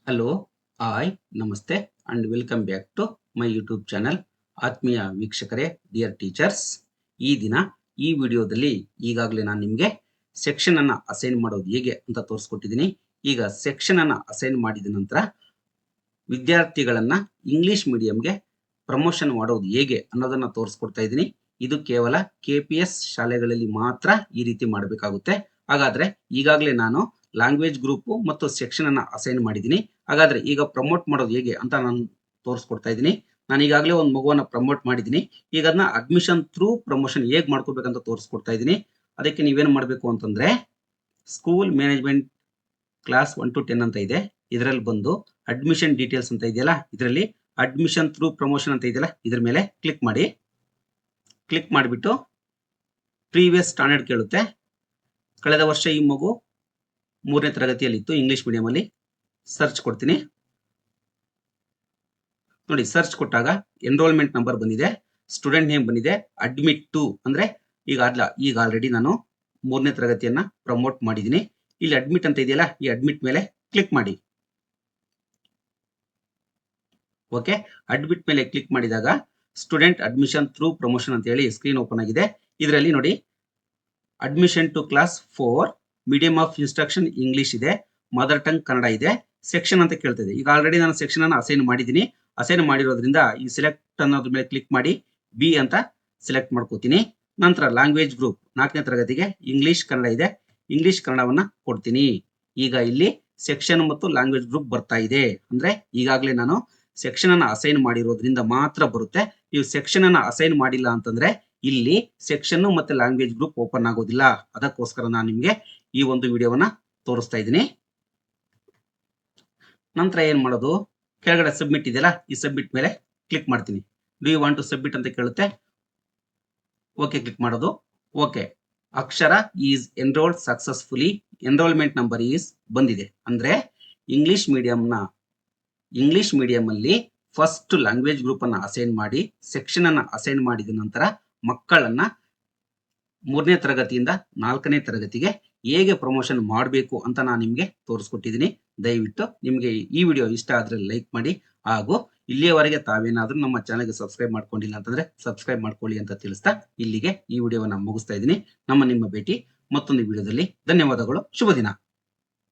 Hello, hi, ನಮಸ್ತೆ and welcome back to my YouTube channel. ಆತ್ಮೀಯ ವೀಕ್ಷಕರೇ, ಡಿಯರ್ ಟೀಚರ್ಸ್, ಈ ದಿನ ಈ ವಿಡಿಯೋದಲ್ಲಿ ಈಗಾಗಲೇ ನಾನು ನಿಮಗೆ ಸೆಕ್ಷನ್ ಅನ್ನ ಅಸೈನ್ ಮಾಡೋದು ಹೇಗೆ ಅಂತ ತೋರಿಸ್ಕೊಟ್ಟಿದ್ದೀನಿ. ಈಗ ಸೆಕ್ಷನ್ ಅನ್ನ ಅಸೈನ್ ಮಾಡಿದ ನಂತರ ವಿದ್ಯಾರ್ಥಿಗಳನ್ನ ಇಂಗ್ಲಿಷ್ ಮೀಡಿಯಂಗೆ ಪ್ರಮೋಷನ್ ಮಾಡೋದು ಹೇಗೆ ಅನ್ನೋದನ್ನ ತೋರಿಸ್ಕೊಡ್ತಾ ಇದ್ದೀನಿ. ಇದು ಕೇವಲ KPS ಶಾಲೆಗಳಲ್ಲಿ ಮಾತ್ರ ಈ ರೀತಿ ಮಾಡಬೇಕಾಗುತ್ತೆ. ಹಾಗಾದ್ರೆ ಈಗಾಗಲೇ ನಾನು ಲ್ಯಾಂಗ್ವೇಜ್ ಗ್ರೂಪ್ ಮತ್ತು ಸೆಕ್ಷನ್ ಅನ್ನ ಅಸೈನ್ ಮಾಡಿದ್ದೀನಿ. ಹಾಗಾದ್ರೆ ಈಗ ಪ್ರಮೋಟ್ ಮಾಡೋದು ಹೇಗೆ ಅಂತ ನಾನು ತೋರಿಸ್ಕೊಡ್ತಾ ಇದ್ದೀನಿ. ನಾನು ಈಗಾಗಲೇ ಒಂದು ಮಗುವನ್ನ ಪ್ರಮೋಟ್ ಮಾಡಿದ್ದೀನಿ. ಈಗ ಅದನ್ನ ಅಡ್ಮಿಷನ್ ಥ್ರೂ ಪ್ರಮೋಷನ್ ಹೇಗೆ ಮಾಡ್ಕೋಬೇಕಂತ ತೋರಿಸ್ಕೊಡ್ತಾ ಇದ್ದೀನಿ. ಅದಕ್ಕೆ ನೀವೇನು ಮಾಡಬೇಕು ಅಂತಂದ್ರೆ, ಸ್ಕೂಲ್ ಮ್ಯಾನೇಜ್ಮೆಂಟ್ ಕ್ಲಾಸ್ 1 to 10 ಅಂತ ಇದೆ. ಇದರಲ್ಲಿ ಬಂದು ಅಡ್ಮಿಷನ್ ಡೀಟೇಲ್ಸ್ ಅಂತ ಇದೆಯಲ್ಲ, ಇದರಲ್ಲಿ ಅಡ್ಮಿಷನ್ ಥ್ರೂ ಪ್ರಮೋಷನ್ ಅಂತ ಇದೆಯಲ್ಲ, ಇದ್ರ ಮೇಲೆ ಕ್ಲಿಕ್ ಮಾಡಿ. ಕ್ಲಿಕ್ ಮಾಡಿಬಿಟ್ಟು ಪ್ರೀವಿಯಸ್ ಸ್ಟ್ಯಾಂಡರ್ಡ್ ಕೇಳುತ್ತೆ. ಕಳೆದ ವರ್ಷ ಈ ಮಗು 3ನೇ ತರಗತಿಯಲ್ಲಿ ಇತ್ತು, ಇಂಗ್ಲಿಷ್ ಮೀಡಿಯಂ ಅಲ್ಲಿ. ಸರ್ಚ್ ಕೊಡ್ತೀನಿ. ನೋಡಿ, ಸರ್ಚ್ ಕೊಟ್ಟಾಗ ಎನ್ರೋಲ್ಮೆಂಟ್ ನಂಬರ್ ಬಂದಿದೆ, ಸ್ಟೂಡೆಂಟ್ ನೇಮ್ ಬಂದಿದೆ, ಅಡ್ಮಿಟ್ ಟು ಅಂದ್ರೆ ಈಗ ಆಲ್ರೆಡಿ ನಾನು 3ನೇ ತರಗತಿಯನ್ನ ಪ್ರಮೋಟ್ ಮಾಡಿದ್ದೀನಿ. ಇಲ್ಲಿ ಅಡ್ಮಿಟ್ ಅಂತ ಇದೆಯಲ್ಲ, ಈ ಅಡ್ಮಿಟ್ ಮೇಲೆ ಕ್ಲಿಕ್ ಮಾಡಿ. ಓಕೆ, ಅಡ್ಮಿಟ್ ಮೇಲೆ ಕ್ಲಿಕ್ ಮಾಡಿದಾಗ ಸ್ಟೂಡೆಂಟ್ ಅಡ್ಮಿಷನ್ ಥ್ರೂ ಪ್ರಮೋಷನ್ ಅಂತ ಹೇಳಿ ಸ್ಕ್ರೀನ್ ಓಪನ್ ಆಗಿದೆ. ಇದರಲ್ಲಿ ನೋಡಿ, admission to class 4 medium of instruction English ಇದೆ, ಮದರ್ ಟಂಗ್ ಕನ್ನಡ ಇದೆ, ಸೆಕ್ಷನ್ ಅಂತ ಕೇಳ್ತಿದೆ. ಈಗ ಆಲ್ರೆಡಿ ನಾನು ಸೆಕ್ಷನ್ ಅನ್ನು ಅಸೈನ್ ಮಾಡಿದ್ದೀನಿ. ಅಸೈನ್ ಮಾಡಿರೋದ್ರಿಂದ ಈ ಸೆಲೆಕ್ಟ್ ಅನ್ನೋದ್ರ ಮೇಲೆ ಕ್ಲಿಕ್ ಮಾಡಿ ಬಿ ಅಂತ ಸೆಲೆಕ್ಟ್ ಮಾಡ್ಕೋತೀನಿ. ನಂತರ ಲ್ಯಾಂಗ್ವೇಜ್ ಗ್ರೂಪ್ 4ನೇ ತರಗತಿಗೆ ಇಂಗ್ಲಿಷ್ ಕನ್ನಡ ಇದೆ, ಇಂಗ್ಲಿಷ್ ಕನ್ನಡವನ್ನ ಕೊಡ್ತೀನಿ. ಈಗ ಇಲ್ಲಿ ಸೆಕ್ಷನ್ ಮತ್ತು ಲ್ಯಾಂಗ್ವೇಜ್ ಗ್ರೂಪ್ ಬರ್ತಾ ಇದೆ. ಅಂದ್ರೆ ಈಗಾಗಲೇ ನಾನು ಸೆಕ್ಷನ್ ಅನ್ನ ಅಸೈನ್ ಮಾಡಿರೋದ್ರಿಂದ ಮಾತ್ರ ಬರುತ್ತೆ. ನೀವು ಸೆಕ್ಷನ್ ಅನ್ನ ಅಸೈನ್ ಮಾಡಿಲ್ಲ ಅಂತಂದ್ರೆ ಇಲ್ಲಿ ಸೆಕ್ಷನ್ ಮತ್ತೆ ಲ್ಯಾಂಗ್ವೇಜ್ ಗ್ರೂಪ್ ಓಪನ್ ಆಗೋದಿಲ್ಲ. ಅದಕ್ಕೋಸ್ಕರ ನಾನು ನಿಮ್ಗೆ ಈ ಒಂದು ವಿಡಿಯೋವನ್ನ ತೋರಿಸ್ತಾ ಇದ್ದೀನಿ. ನಂತರ ಏನ್ ಮಾಡೋದು, ಕೆಳಗಡೆ ಸಬ್ಮಿಟ್ ಇದೆಯಲ್ಲ, ಈ ಸಬ್ಮಿಟ್ ಮೇಲೆ ಕ್ಲಿಕ್ ಮಾಡ್ತೀನಿ. Do you want to submit ಅಂತ ಕೇಳುತ್ತೆ. ಓಕೆ ಕ್ಲಿಕ್ ಮಾಡೋದು. Okay, Akshara is enrolled successfully, enrolment number is ಬಂದಿದೆ. ಅಂದ್ರೆ ಇಂಗ್ಲಿಷ್ ಮೀಡಿಯಂ ಅಲ್ಲಿ ಫಸ್ಟ್ ಲ್ಯಾಂಗ್ವೇಜ್ ಗ್ರೂಪ್ ಅನ್ನ ಅಸೈನ್ ಮಾಡಿ ಸೆಕ್ಷನ್ ಅನ್ನ ಅಸೈನ್ ಮಾಡಿದ ನಂತರ ಮಕ್ಕಳನ್ನ 3ನೇ ತರಗತಿಯಿಂದ 4ನೇ ತರಗತಿಗೆ ಹೇಗೆ ಪ್ರಮೋಷನ್ ಮಾಡಬೇಕು ಅಂತ ನಾನು ನಿಮ್ಗೆ ತೋರಿಸ್ಕೊಟ್ಟಿದ್ದೀನಿ. ದಯವಿಟ್ಟು ನಿಮ್ಗೆ ಈ ವಿಡಿಯೋ ಇಷ್ಟ ಆದ್ರೆ ಲೈಕ್ ಮಾಡಿ, ಹಾಗೂ ಇಲ್ಲಿಯವರೆಗೆ ತಾವೇನಾದ್ರೂ ನಮ್ಮ ಚಾನೆಲ್ಗೆ ಸಬ್ಸ್ಕ್ರೈಬ್ ಮಾಡ್ಕೊಂಡಿಲ್ಲ ಅಂತಂದ್ರೆ ಸಬ್ಸ್ಕ್ರೈಬ್ ಮಾಡ್ಕೊಳ್ಳಿ ಅಂತ ತಿಳಿಸ್ತಾ ಇಲ್ಲಿಗೆ ಈ ವಿಡಿಯೋವನ್ನ ಮುಗಿಸ್ತಾ ಇದ್ದೀನಿ. ನಿಮ್ಮ ಭೇಟಿ ಮತ್ತೊಂದು ವಿಡಿಯೋದಲ್ಲಿ. ಧನ್ಯವಾದಗಳು. ಶುಭ ದಿನ.